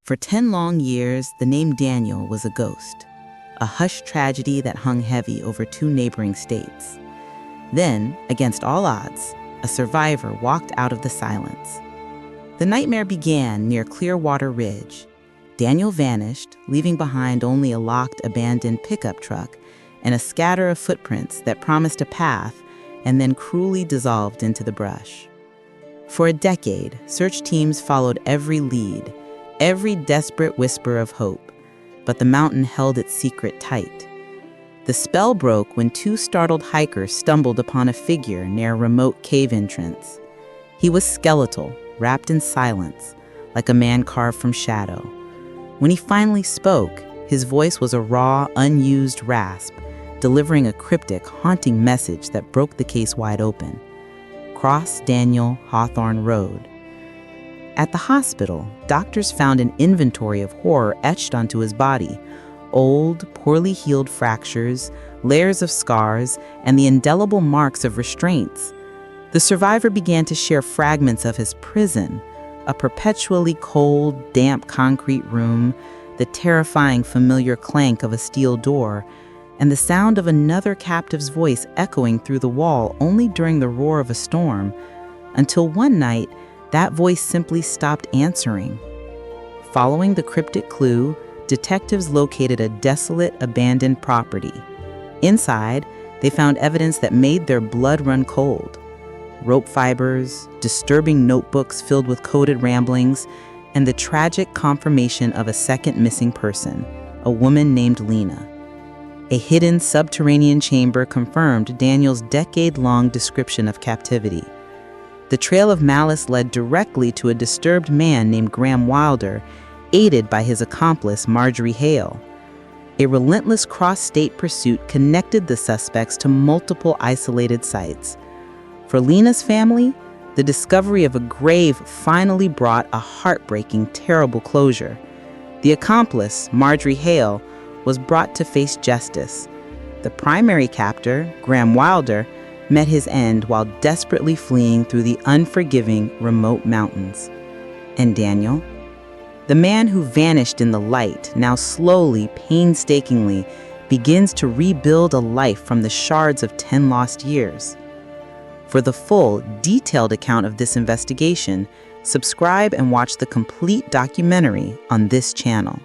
For 10 long years, the name Daniel was a ghost, a hushed tragedy that hung heavy over 2 neighboring states. Then, against all odds, a survivor walked out of the silence. The nightmare began near Clearwater Ridge. Daniel vanished, leaving behind only a locked, abandoned pickup truck and a scatter of footprints that promised a path and then cruelly dissolved into the brush. For a decade, search teams followed every lead, every desperate whisper of hope, but the mountain held its secret tight. The spell broke when 2 startled hikers stumbled upon a figure near a remote cave entrance. He was skeletal, wrapped in silence, like a man carved from shadow. When he finally spoke, his voice was a raw, unused rasp, delivering a cryptic, haunting message that broke the case wide open. Cross Daniel Hawthorne Road. At the hospital, doctors found an inventory of horror etched onto his body: old, poorly healed fractures, layers of scars, and the indelible marks of restraints. The survivor began to share fragments of his prison, a perpetually cold, damp concrete room, the terrifying familiar clank of a steel door, and the sound of another captive's voice echoing through the wall only during the roar of a storm, until one night, that voice simply stopped answering. Following the cryptic clue, detectives located a desolate, abandoned property. Inside, they found evidence that made their blood run cold: rope fibers, disturbing notebooks filled with coded ramblings, and the tragic confirmation of a second missing person, a woman named Lena. A hidden subterranean chamber confirmed Daniel's decade-long description of captivity. The trail of malice led directly to a disturbed man named Graham Wilder, aided by his accomplice Marjorie Hale. A relentless cross-state pursuit connected the suspects to multiple isolated sites. For Lena's family, the discovery of a grave finally brought a heartbreaking, terrible closure. The accomplice, Marjorie Hale, was brought to face justice. The primary captor, Graham Wilder, met his end while desperately fleeing through the unforgiving, remote mountains. And Daniel? The man who vanished in the light now slowly, painstakingly begins to rebuild a life from the shards of 10 lost years. For the full, detailed account of this investigation, subscribe and watch the complete documentary on this channel.